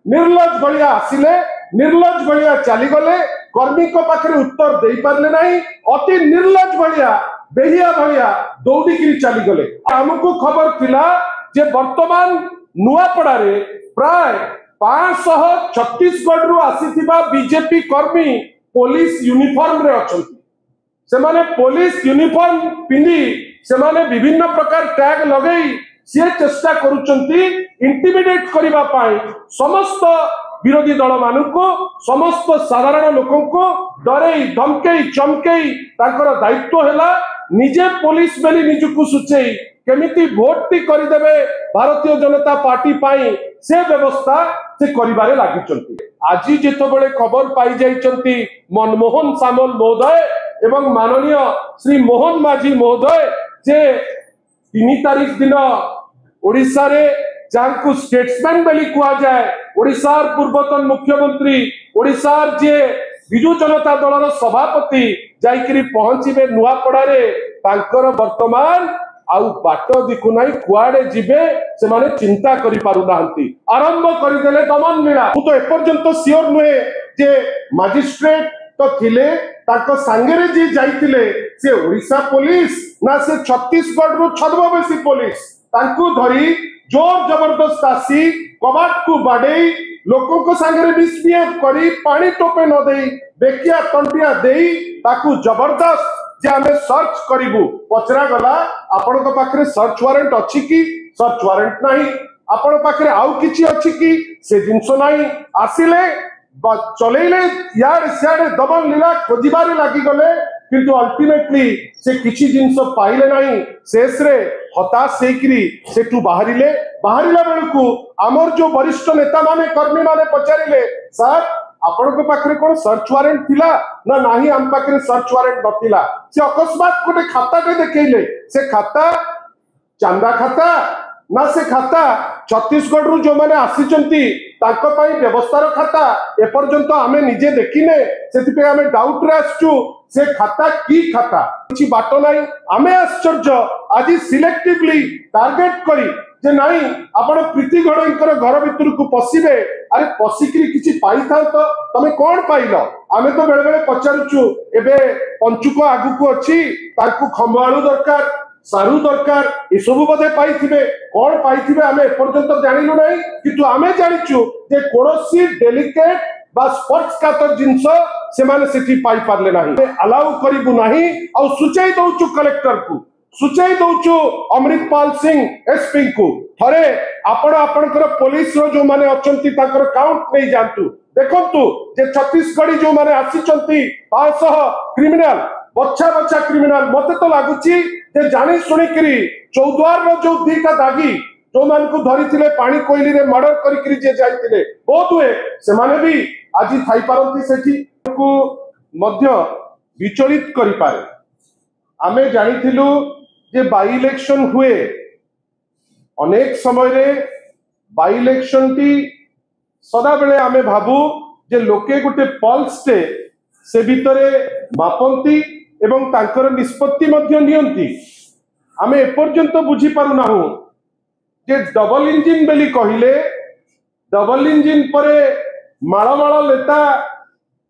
निर्लज भलिया आसिले निर्लज भलिया चलीगले कर्मी को पाखे उत्तर दे पारे ना अति निर्लज भलिया बेहिया भलिया दौड़ी चलीगले आमको खबर थिला जे वर्तमान नुआपड़ारे प्राय 500 छत्तीसगढ़ रु आसीथिबा बीजेपी कर्मी पुलिस यूनिफॉर्म रे अछंती से माने पुलिस यूनिफॉर्म पिंदी से माने विभिन्न प्रकार टैग लगई से चेष्टा करूचंती इंटिमिडेट करिबा पाई समस्त विरोधी दल मानक समस्त साधारण लोकों को डरई धमकई चमकई ताकर दायित्व हैला निजे पुलिस बेली निजुकु सुचेई केमिति vote T करदेवे Bharatiya Janata party पाई से व्यवस्था से करिबारे लागिचंती। आज जेतो बेले खबर पाई जाइचंती मनमोहन सामल महोदय एवं माननीय श्री मोहन माझी महोदय जे 3 तारीख दिन ओडिशा रे जांकु स्टेट्समैन बेली कुआ जाए ओडिशार पूर्वतन मुख्यमंत्री ओडिशार जे बिजु जनता दलर सभापति जाइकरी पहुंचीबे नुआपड़ा रे तांकर वर्तमान आउ बाट दिखु नाही कुआडे जिबे से माने चिंता करि पारु नांती आरंभ करि देले दमन लीला मु तो एपर्यंत सियोर नुहे जे मजिस्ट्रेट तो थिले ताको सांगरे जे जाइतिले से ओडिशा पुलिस ना से छत्तीसगढ़ रु छद्मवेशी पुलिस तांकु धरी जोर जबरदस्त आसी कबाट को बाडे लोकों को सांगरे मिसबिहेव करी पानी टोपे न देई बेकिया तंटिया देई ताकू जबरदस्त जे हमें सर्च करिबु पचरा गला आपण को पाखरे सर्च वारंट अछि कि सर्च वारंट नाही आपण पाखरे आउ किछि अछि कि से जिंसो नाही आसिले चलेले यार सियाडे दबन लीला खोजिबारे लागि गले किंतु अल्टीमेटली से किछि जिंसो पाइले नाही शेष रे हताश हेकरी सेठू बाहरिले बाहरिला बेलकू आमर जो वरिष्ठ नेता माने कर्मी माने पचारिले सर आपण को पाखरे कोन सर्च वारंट थिला ना नाही हम पाखरे सर्च वारंट नथिला से अकस्मात कोटे खाता के देखैले से खाता चांदा खाता ना से खाता छत्तीसगढ़ रु जो माने आसीचंती ताको पाई व्यवस्थार खाता एपर्यंत आमे निजे देखिने सेति पे आमे डाउट रे आछू से खाता की खाता किछि बाटो नाही आमे आश्चर्य आज सिलेक्टिवली टार्गेट करी जे नाही आपण प्रीति गणकर घर भीतर को पसिबे अरे पसिकरी किछि पाई था तो तमे कोन पाइलो आमे तो बेले बेले पचारुछु एबे पंचुको आगु को अछि ताकू खंबाळू दरकार सारू दरकार ए सब बधे पाइथिबे कोन पाइथिबे आमे एपर्यंत जानिलु नाही किंतु आमे जानिछु जे कोनोसी डेलिकेट बा स्पर्श कातर जिंस से माने सेठी पाई पारले नाही अलाउ करिबु नाही और सुचेई दउछु कलेक्टर को सुचेई दउछु अमृतपाल सिंह एसपी को थरे आपण आपनकर पुलिस रो जो माने अछंती ताकर काउंट नै जानतु देखंतु जे छत्तीसगढ़ी जो माने आसीचंती 500 क्रिमिनल बच्चा बच्चा क्रिमिनल मते तो लागुची जे जानि सुनि करी चौद्वार रो जो दीटा दागी जो मान को धरी थिले पानी कोइली रे मर्डर करी करी जे जाइतिले बहुत हुए से माने भी आजी थाई पारंती सेठी को मध्य विचलित करि पारे आमे जानिथिलु जे बाई इलेक्शन हुए अनेक समय रे बाई इलेक्शन टी सदा बेले आमे भाबू जे लोके गुटे पल्स टे से भितरे मापंती एवं तांकर निष्पत्ति मध्य नियंती आमे एपर्यंत बुझी पारु नाहु जे डबल इंजिन बेली कहिले डबल इंजिन परे माळमाळ नेता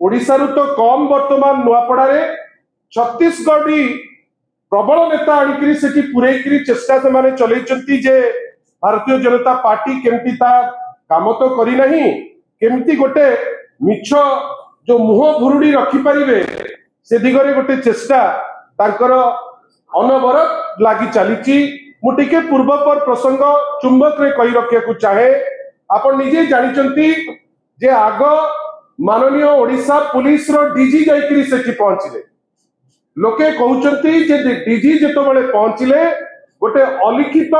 ओडिसा रु तो कम वर्तमान नुआपड़ा रे छत्तीसगढ़ी प्रबल नेता आनिकरी सेठी पुरेकरी चेष्टा से माने चलैचंती जे भारतीय जनता पार्टी केमती ता काम तो करी नहीं केमती गोटे मिछ जो मुह भुरुडी रखी परिबे से दिगरे गोटे चेष्टा तांकर अनवरत लागी चलीची मु टिके पूर्व पर प्रसंग चुंबक रे कहि रखिया को चाहे आपण निजे जानिचंती जे आग माननीय ओडिशा पुलिस रो डीजी जाइकरी सेठी पहुंचिले लोके कहउचंती जे डीजी जेतो बेले पहुंचिले गोटे अलिखित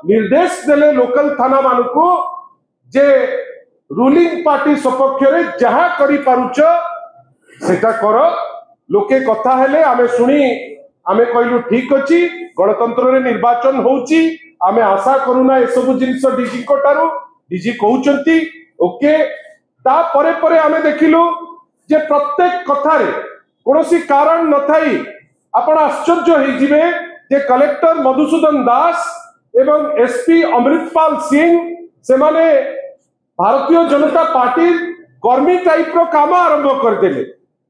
निर्देश देले लोकल थाना मानकू जे रूलिंग पार्टी सपक्ष रे जहा करि पारुच सेटा कर लोके कथा हेले आमे सुनी आमे कहलु ठीक अछि गणतंत्र रे निर्वाचन होउची आमे आशा करूना ए सब जिंस डीजी कोटारू डीजी कहउचंती ओके ता परे परे आमे देखिलु जे प्रत्येक कथा रे कोनोसी कारण न थाई आपण आश्चर्य हे जिवे जे कलेक्टर मधुसूदन दास एवं एसपी अमृतपाल सिंह से माने भारतीय जनता पार्टी कर्मी टाइप रो काम आरंभ करदेले।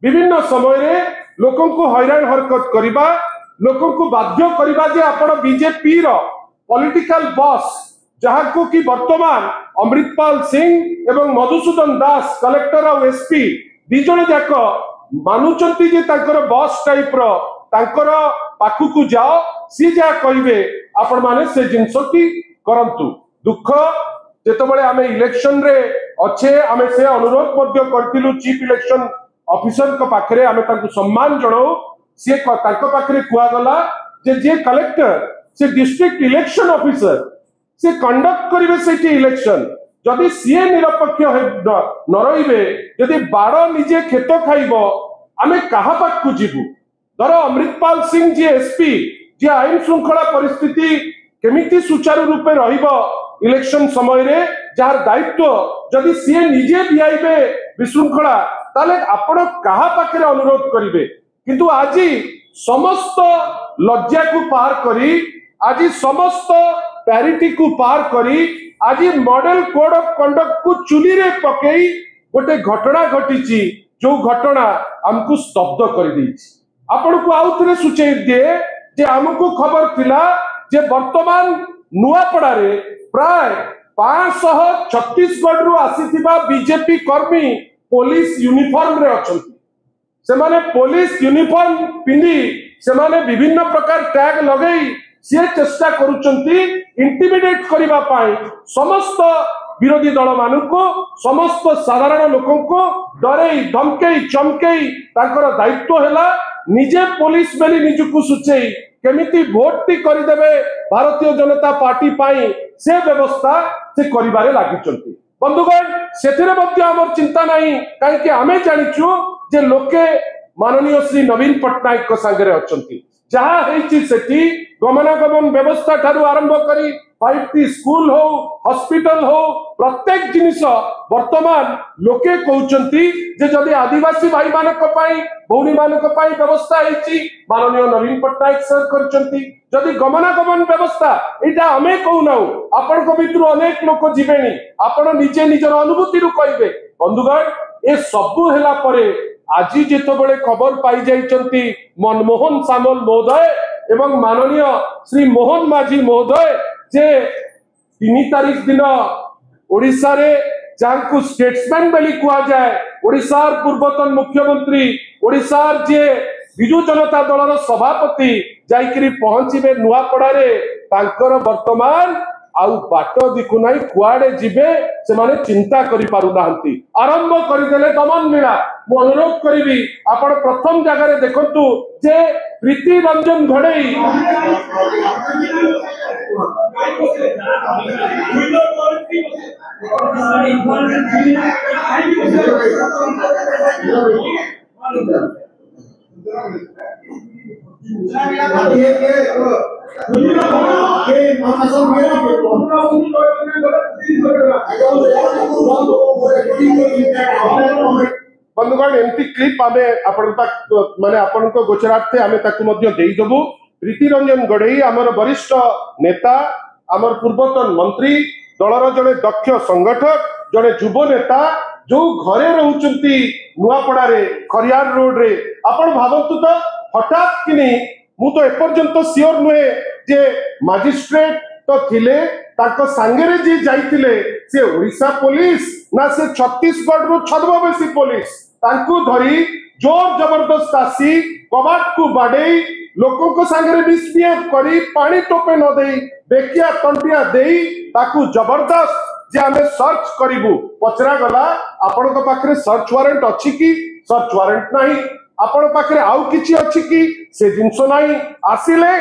विभिन्न समय लोकों को हैरान हरकत करवा, लोकों को बाध्य करवा जे आपण बीजेपी रो पॉलिटिकल बॉस जहाँ को कि वर्तमान अमृतपाल सिंह एवं मधुसूदन दास कलेक्टर और एसपी दी जण जाक मानुचंती जे तांकर बॉस टाइप रो तांकर पाखु को जाओ सी जा कहिबे आपण माने से जिंस की करंतु। दुख जेतबळे आमे इलेक्शन रे अच्छे आमे से अनुरोध मध्य करथिलु चीफ इलेक्शन ऑफिसर को पाखरे आमे तांको सम्मान जणाऊ से तांको पाखरे कुआ गला जे कलेक्टर से डिस्ट्रिक्ट इलेक्शन ऑफिसर से कंडक्ट करिवे सेठी इलेक्शन जदि सीए निरपेक्ष न रहिबे जदि बाड़ निजे खेत खाइबो आमे कहा पाक को जीवु। धर अमृतपाल सिंह जी एसपी जे आईन श्रृंखला परिस्थिति केमिति सुचारू रूपे रहिबो इलेक्शन समय रे जार दायित्व जदि सीए निजे दियाइबे विशृंखला ताले आपण कहा पाखरे अनुरोध करिवे। किंतु आज समस्त लज्जा को पार करी आज समस्त पैरिटी को पार करी आज मॉडल कोड ऑफ कंडक्ट को चुली रे पकई गोटे घटना घटी जो घटना हमको स्तब्ध कर देछि। आपण को आउथरे सूचय दिए जे हमको खबर थिला जे वर्तमान नुआपड़ा रे प्राय 500 छत्तीसगढ़ रु आसीथिबा बीजेपी कर्मी पुलिस यूनिफॉर्म रे अछंती। से माने पुलिस यूनिफॉर्म पिंदी से माने विभिन्न प्रकार टैग लगई से चेष्टा करूचंती इंटिमिडेट करिबा पाई समस्त विरोधी दल मानको समस्त साधारण लोकों को डरेई धमकेई चमकेई ताकर दायित्व हैला निजे पुलिस बेली निजुकु सुचेई केमिति vote T करिदेबे Bharatiya Janata party पाई से व्यवस्था से करिबारे लागिचंती। बंधुगण सेथिरे मध्य हमर चिंता नहीं काहे आमे जानिचु जे लोके माननीय श्री नवीन पट्टनायक को संगे अछंती जहाँ हेची सेठी गमनागमन व्यवस्था ठारू आरंभ करी 5टी स्कूल हो हॉस्पिटल हो प्रत्येक जिनिस वर्तमान लोके कहउचंती जे जदि आदिवासी भाई मानक पाई भौणी मानक पाई व्यवस्था हेची माननीय नवीन पट्टनायक सर करचंती जदि गमनागमन व्यवस्था एटा हमें कहू नाउ आपण को भितर अनेक लोक जीवेनी आपण निजे निजर अनुभूति रु कहबे। बंधुगण ए सबु हेला परे आज जेतबळे खबर पाई जाइचंती मनमोहन सामल महोदय एवं माननीय श्री मोहन माझी महोदय जे 3 तारीख दिन ओडिशा रे जांकु स्टेट्समैन बेली कुआ जाए ओडिशार पूर्वतन मुख्यमंत्री ओडिशार जे बिजु जनता दलर सभापति जाइकरी पहुंचीबे नुआपड़ा रे तांकर वर्तमान आउ बाट दिखु नाही कुआडे जिबे से माने चिंता करि पारु नाहंती आरंभ करि देले दमन लीला। मु अनुरोध करिवि आपण प्रथम जगह रे देखंतु जे प्रीति रंजन घड़ई बंधुगण एमती क्लिप आमे आपण माने आपण को गोचरार्थे आमे ताकु मध्य देई दबु। प्रीति रंजन गड़ई आमर वरिष्ठ नेता आमर पूर्वतन मंत्री दलर जड़े दक्ष संगठक जड़े युव नेता जो घरे रहउचंती नुआपड़ा रे खरियार रोड रे आपण भावंतु तो हठात किनी मु तो एपर्यंत सियोर नुहे जे मजिस्ट्रेट तो थिले ताको संगरे जे जाइतिले से ओडिशा पुलिस ना से छत्तीसगढ़ रु छद्मवेशी पुलिस तांकु धरी जोर जबरदस्त आसी कबाट को बाडे लोकों को संगरे मिसबिहेव करी पानी टोपे न देई बेकिया तंटिया देई ताकु जबरदस्त जे आमे सर्च करिवु पचरा गला आपण को पाखरे सर्च वारंट अछि कि सर्च वारंट नाही आपण पाखरे आउ किछि अछि कि से जिंसो नाही आसिले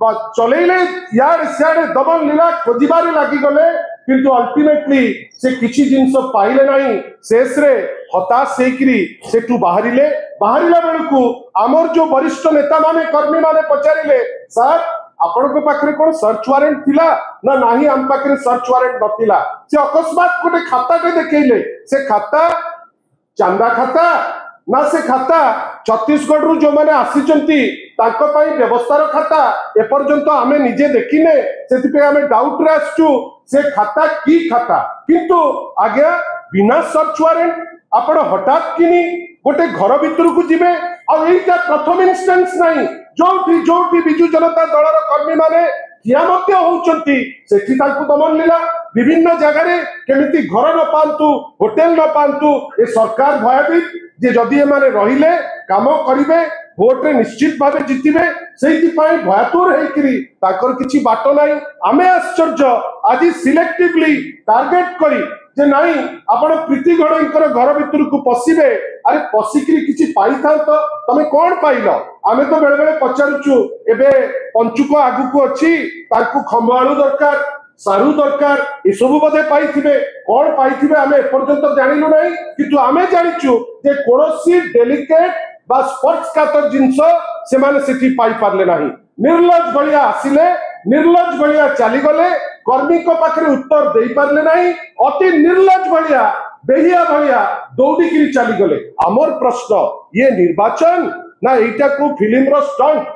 चलेले यार सियाडे दबन लीला खोजिबारे लागि गले किंतु अल्टीमेटली से किछि जिंसो पाइले नाही शेष रे हताश हेकरी सेठू बाहरिला बेलकू आमर जो वरिष्ठ नेता माने कर्मी माने पचारिले सर आपण को पाखरे कोन सर्च वारंट थिला ना नाही हम पाखरे सर्च वारंट नथिला से अकस्मात गोटे खाताटे देखैले से खाता चांदा खाता ना से खाता छत्तीसगढ़ रु जो माने आसीचंती ताको पई व्यवस्थार खाता एपर्यंत आमे निजे देखिने सेतिपे आमे डाउट रे आसचु से खाता की खाता किंतु आज्ञा बिना सर्च वारेंट आपण हठात किनी गोटे घर भितर को जिबे आ एटा प्रथम इंस्टेंस नाही जोठी बिजु जनता दलर कर्मी माने किया मध्य होउचंती सेठी ताकू दमन लीला विभिन्न जगह रे केमिति घर न पांतु होटल न पांतु ए सरकार भयभीत जे जदि ए माने रहिले काम करिवे भोट रे निश्चित भावे जितिबे सेति पई भयातुर हेकरी ताकर किछि बाट नाही आमे आश्चर्य आज सिलेक्टिवली टार्गेट करी जे नाही आपण प्रीति गणकर घर भितर को पसिबे अरे पसिकरी किछि पाई था तो तमे कोन पाइलो आमे तो बेले बेले पचारुचु एबे पंचुको आगु को अछि ताकू खंबाळू दरकार सारू दरकार ए सब बदे पाइथिबे कोन पाइथिबे आमे पर्यंत जानिलु नाही किंतु आमे जानिचु जे कोनोसी डेलिकेट बा स्पर्श कातर जिंस से माने सेठी पाई पारले नाही निर्लज भलिया आसिले निर्लज भलिया चली गले कर्मी को पाखरे उत्तर देई पारले नाही अति निर्लज भलिया बेहिया भलिया दौड़ी किरी चली गले हमर प्रश्न ये निर्वाचन ना एटा को फिल्म रो स्टंट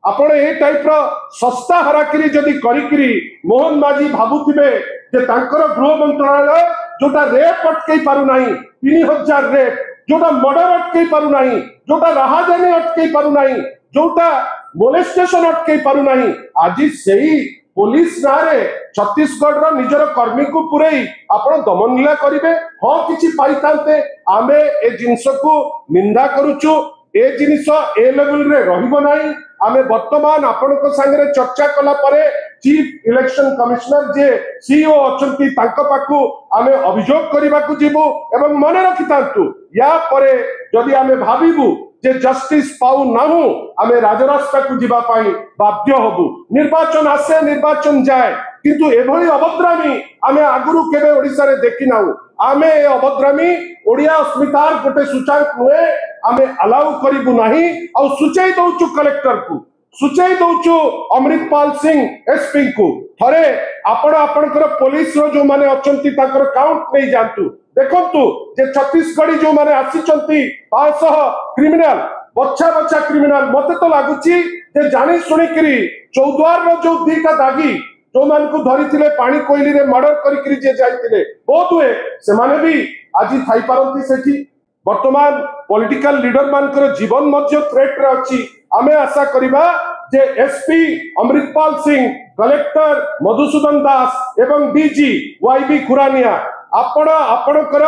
आपण ए टाइप रो सस्ता हराकिरी जदी करिकिरी मोहन माझी भाबुथिबे जे तांकर गृह मंत्रालय जोटा रेप अटकई पारु नाही 3000 रेप जोटा मर्डर अटकई पारु नाही जोटा राहाजानी अटकई पारु नाही जोटा मोलेस्टेशन अटकई पारु नाही आज सेही पुलिस नारे छत्तीसगढ़ रो निजर कर्मी को पुरई आपण दमनलीला करिवे हां किछि पाइतांते आमे ए जिंस को निंदा करूछु ए जिनिस ए लेवल रे रहिबो नाही आमे वर्तमान आपनको संगे चर्चा कला परे चीफ इलेक्शन कमिश्नर जे सीईओ अछंती तांको पाकू आमे अभियोग करिबा को जीवो एवं मने रखितांतु या परे जदि आमे भाबिबु जे जस्टिस पाउ नाहु आमे राजरास्ता को जीवा पाई बाध्य हबु निर्वाचन आसे निर्वाचन जाए किंतु एभली अभद्रामी आमे आगुरु केबे ओडिसा रे देखि नाउ आमे अभद्रामी ओडिया अस्मितार गोटे सूचक हुए आमे अलाउ करिबु नाही आ सूचई दउचु कलेक्टर को सूचई दउचु अमृतपाल सिंह एसपी को थरे आपण आपनकर पुलिस रो जो माने अछंती ताकर काउंट नै जानतु देखंतु जे छत्तीसगढ़ी जो माने आसीचंती 500 क्रिमिनल बच्चा बच्चा क्रिमिनल मते तो लागुची जे जानि सुनि करी चौद्वार रो जो दीटा दागी जो मान को धरी थिले पानी कोइली रे मर्डर करी करी जे जाइतिले बहुत हुए से माने भी आज थाई पारंती सेठी वर्तमान पॉलिटिकल लीडर मानकर जीवन मध्य थ्रेट रे अछि आमे आशा करिबा जे एसपी अमृतपाल सिंह कलेक्टर मधुसूदन दास एवं डीजी वाईबी खुरानिया आपणकर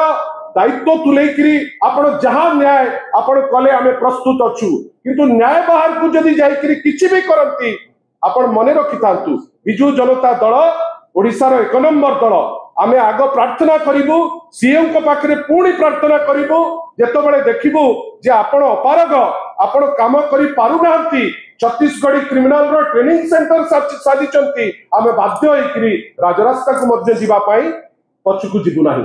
दायित्व तुलेकिरी आपण जहां न्याय आपण कले आमे प्रस्तुत अछु किंतु न्याय बाहर को जदी जाइकिरी किछि भी करंती आपण मने रखितांतु बिजु जनता दल ओडिसा रो 1 नंबर दल आमे आगो प्रार्थना करिबु सीएम को पाखरे पूरी प्रार्थना करिबु जेतबेले देखिबु जे आपण अपारग आपण काम करि पारु नांती छत्तीसगढ़ी क्रिमिनल रो ट्रेनिंग सेंटर साजिचंती आमे बाध्य होइकिरी राजरास्ता को मध्य जीवा पाई पछकु जीवु नाही।